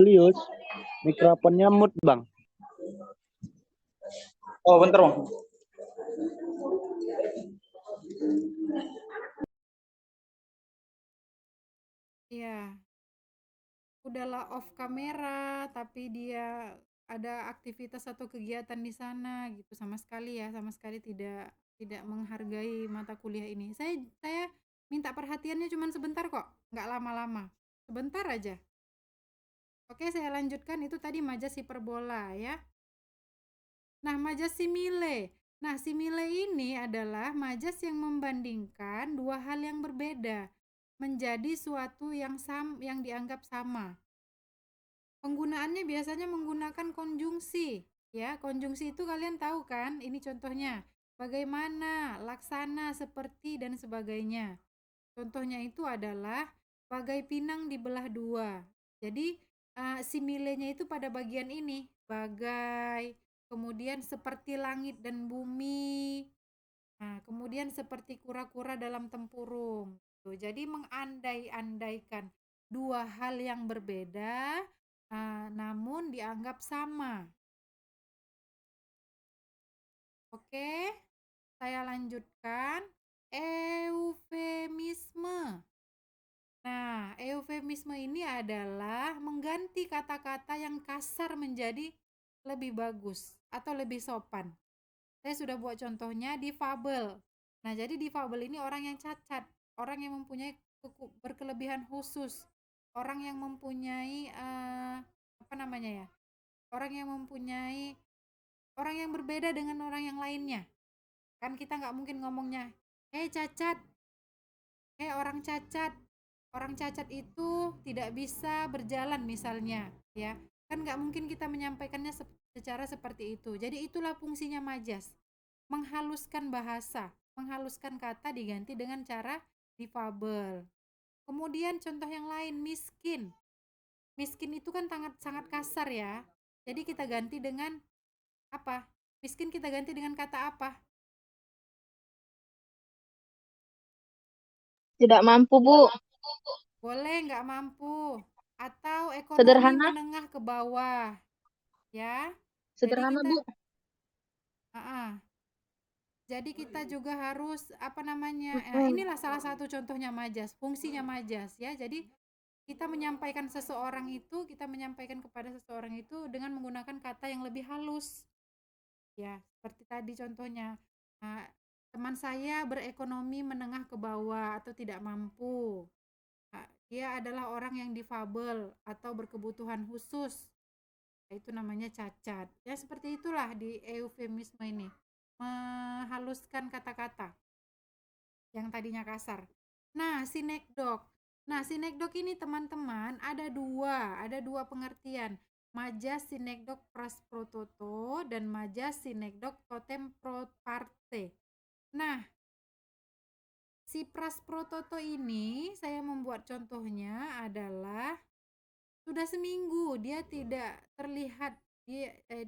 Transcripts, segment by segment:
Julius, mikrofonnya mute bang. Oh bentar bang. Iya, udahlah off kamera, tapi dia ada aktivitas atau kegiatan di sana gitu, sama sekali tidak menghargai mata kuliah ini. Saya minta perhatiannya cuma sebentar kok, nggak lama-lama, sebentar aja. Oke, saya lanjutkan. Itu tadi majas hiperbola ya. Nah, majas simile. Nah, simile ini adalah majas yang membandingkan dua hal yang berbeda menjadi suatu yang dianggap sama. Penggunaannya biasanya menggunakan konjungsi. Ya, konjungsi itu kalian tahu kan? Ini contohnya. Bagaimana, laksana, seperti, dan sebagainya. Contohnya itu adalah bagai pinang dibelah dua. Jadi, similenya itu pada bagian ini. Bagai, kemudian seperti langit dan bumi. Nah, kemudian seperti kura-kura dalam tempurung. Tuh, jadi mengandai-andaikan dua hal yang berbeda, namun dianggap sama. Oke, saya lanjutkan. Eufemisme. Nah, eufemisme ini adalah mengganti kata-kata yang kasar menjadi lebih bagus atau lebih sopan. Saya sudah buat contohnya di fabel. Nah, jadi di fabel ini orang yang cacat, orang yang mempunyai berkelebihan khusus, orang yang mempunyai apa namanya ya? Orang yang berbeda dengan orang yang lainnya. Kan kita nggak mungkin ngomongnya, "Hei cacat, hei orang cacat." Orang cacat itu tidak bisa berjalan misalnya, ya. Kan nggak mungkin kita menyampaikannya secara seperti itu. Jadi itulah fungsinya majas. Menghaluskan bahasa, menghaluskan kata diganti dengan cara difabel. Kemudian contoh yang lain, miskin. Miskin itu kan sangat kasar ya. Jadi kita ganti dengan apa? Miskin kita ganti dengan kata apa? Tidak mampu, Bu. Boleh nggak mampu. Atau ekonomi Sederhana. menengah ke bawah. Ya. Sederhana, Bu. Jadi kita juga harus inilah salah satu contohnya majas, fungsinya majas ya. Jadi kita menyampaikan kepada seseorang itu dengan menggunakan kata yang lebih halus. Ya, seperti tadi contohnya. Nah, teman saya berekonomi menengah ke bawah atau tidak mampu. Nah, dia adalah orang yang difabel atau berkebutuhan khusus. Itu namanya cacat. Ya, seperti itulah di eufemisme ini. Menghaluskan kata-kata yang tadinya kasar. Nah, sinekdok. Nah, sinekdok ini teman-teman ada dua pengertian. Majas sinekdok prasprototo dan majas sinekdok totem proparte. Nah, si prasprototo ini saya membuat contohnya adalah sudah seminggu dia tidak terlihat,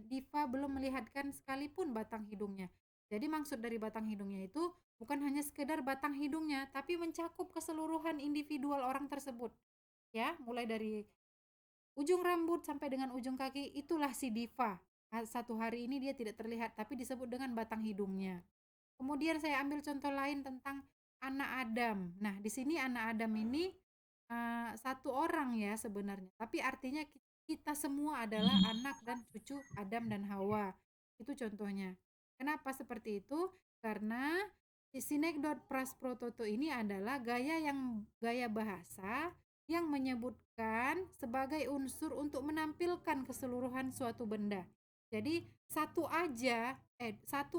Diva belum melihatkan sekalipun batang hidungnya. Jadi maksud dari batang hidungnya itu bukan hanya sekedar batang hidungnya, tapi mencakup keseluruhan individual orang tersebut. Ya, mulai dari ujung rambut sampai dengan ujung kaki, itulah si Diva. Satu hari ini dia tidak terlihat, tapi disebut dengan batang hidungnya. Kemudian saya ambil contoh lain tentang anak Adam. Nah, di sini anak Adam ini satu orang ya sebenarnya, tapi artinya kita semua adalah anak dan cucu Adam dan Hawa. Itu contohnya. Kenapa seperti itu? Karena sinekdot prasprototo ini adalah gaya bahasa yang menyebutkan sebagai unsur untuk menampilkan keseluruhan suatu benda. Jadi satu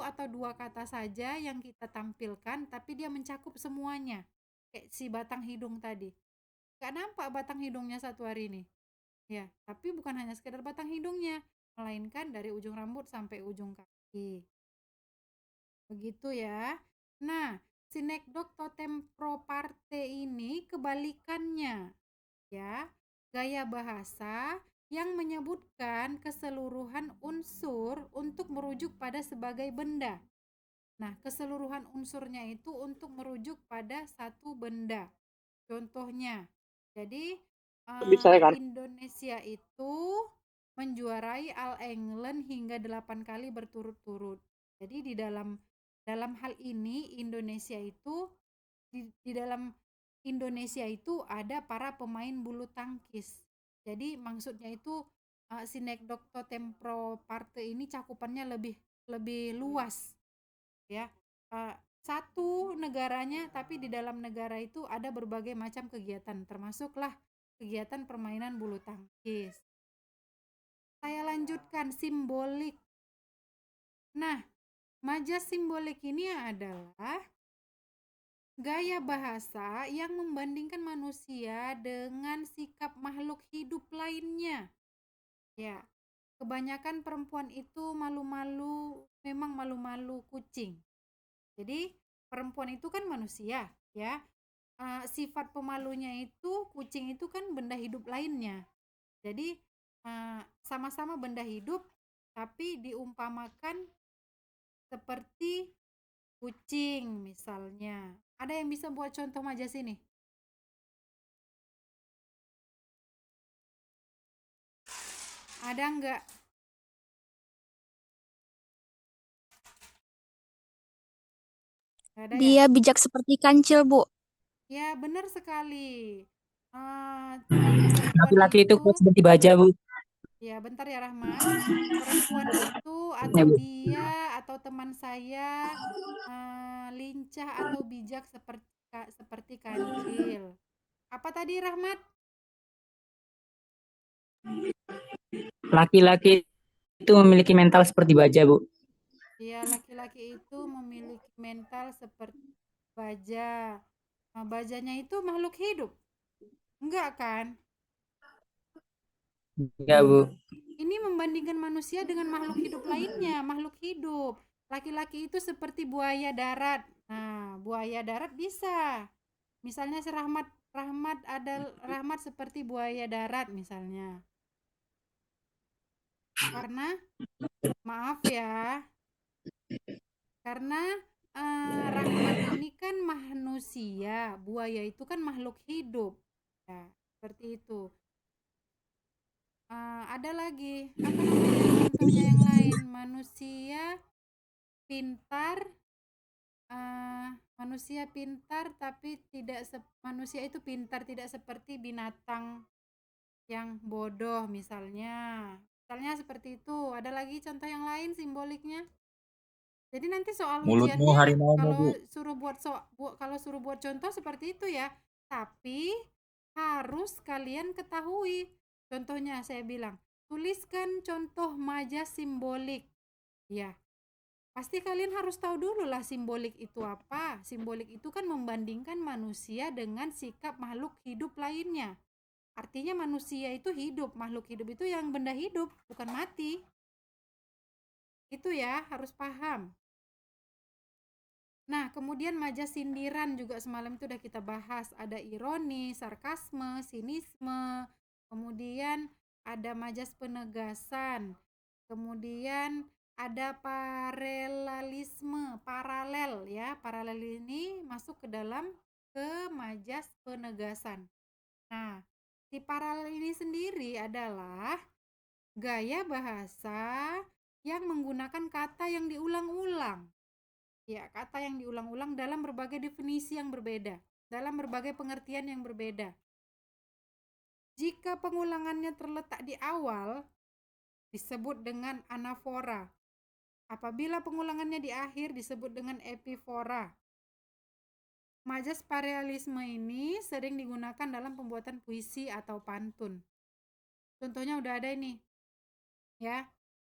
atau dua kata saja yang kita tampilkan, tapi dia mencakup semuanya. Kayak si batang hidung tadi. Gak nampak batang hidungnya satu hari ini. Ya, tapi bukan hanya sekedar batang hidungnya, melainkan dari ujung rambut sampai ujung kaki. Begitu ya. Nah, sinekdok totem proparte ini kebalikannya. Ya, gaya bahasa yang menyebutkan keseluruhan unsur untuk merujuk pada sebagai benda. Nah, keseluruhan unsurnya itu untuk merujuk pada satu benda. Contohnya, jadi Bisa kan? Indonesia itu menjuarai All England hingga 8 kali berturut-turut. Jadi di dalam hal ini di dalam Indonesia itu ada para pemain bulu tangkis. Jadi maksudnya itu Sinekdokto Tempro Parte ini cakupannya lebih lebih luas ya. Satu negaranya, tapi di dalam negara itu ada berbagai macam kegiatan, termasuklah kegiatan permainan bulu tangkis. Saya lanjutkan simbolik. Nah, majas simbolik ini adalah gaya bahasa yang membandingkan manusia dengan sikap makhluk hidup lainnya. Ya, kebanyakan perempuan itu malu-malu, memang malu-malu kucing. Jadi, perempuan itu kan manusia, ya. Sifat pemalunya itu kucing itu kan benda hidup lainnya. Jadi, sama-sama benda hidup tapi diumpamakan seperti kucing misalnya. Ada yang bisa buat contoh majas ini? Ada enggak? Nggak ada ya? Dia bijak seperti kancil, Bu. Ya, benar sekali. Laki-laki itu kuat seperti baja, Bu. Ya, bentar ya Rahmat. Perempuan itu Ya, atau Bu. dia atau teman saya lincah atau bijak seperti kancil. Apa tadi Rahmat? Laki-laki itu memiliki mental seperti baja, Bu. Ya, laki-laki itu memiliki mental seperti baja. Bajanya itu makhluk hidup. Enggak kan? Ya, Bu. Ini membandingkan manusia dengan makhluk hidup lainnya, makhluk hidup. Laki-laki itu seperti buaya darat. Nah, buaya darat bisa. Misalnya si Rahmat seperti buaya darat misalnya. Karena maaf ya. Karena Rahmat ini kan manusia, buaya itu kan makhluk hidup. Ya, seperti itu. Ada lagi, apa namanya contohnya yang lain? Manusia pintar tapi manusia itu pintar tidak seperti binatang yang bodoh misalnya. Misalnya seperti itu. Ada lagi contoh yang lain simboliknya? Jadi nanti soal Mulutmu ujiannya harimau, kalau Bu. suruh buat contoh seperti itu ya. Tapi harus kalian ketahui. Contohnya saya bilang, tuliskan contoh majas simbolik. Ya, pasti kalian harus tahu dulu lah simbolik itu apa. Simbolik itu kan membandingkan manusia dengan sikap makhluk hidup lainnya. Artinya manusia itu hidup, makhluk hidup itu yang benda hidup, bukan mati. Itu ya, harus paham. Nah, kemudian majas sindiran juga semalam itu udah kita bahas. Ada ironi, sarkasme, sinisme. Kemudian ada majas penegasan. Kemudian ada paralel ya. Paralel ini masuk ke majas penegasan. Nah, si paralel ini sendiri adalah gaya bahasa yang menggunakan kata yang diulang-ulang. Ya, kata yang diulang-ulang dalam berbagai definisi yang berbeda, dalam berbagai pengertian yang berbeda. Jika pengulangannya terletak di awal, disebut dengan anafora. Apabila pengulangannya di akhir, disebut dengan epifora. Majas paralelisme ini sering digunakan dalam pembuatan puisi atau pantun. Contohnya udah ada ini. Ya.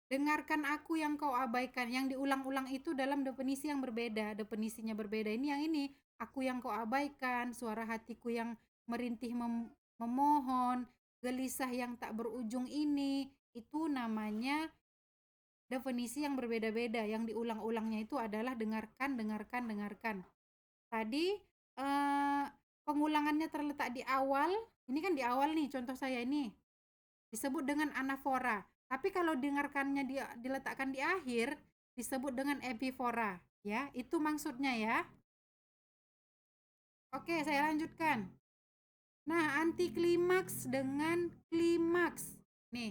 Dengarkan aku yang kau abaikan. Yang diulang-ulang itu dalam definisi yang berbeda. Definisinya berbeda. Ini yang ini. Aku yang kau abaikan. Suara hatiku yang merintih memohon. Gelisah yang tak berujung ini. Itu namanya definisi yang berbeda-beda. Yang diulang-ulangnya itu adalah dengarkan, dengarkan, dengarkan. Tadi pengulangannya terletak di awal. Ini kan di awal nih contoh saya ini. Disebut dengan anafora. Tapi kalau dengarkannya diletakkan di akhir, disebut dengan epifora. Ya, itu maksudnya ya. Oke, saya lanjutkan. Nah, anti klimaks dengan klimaks.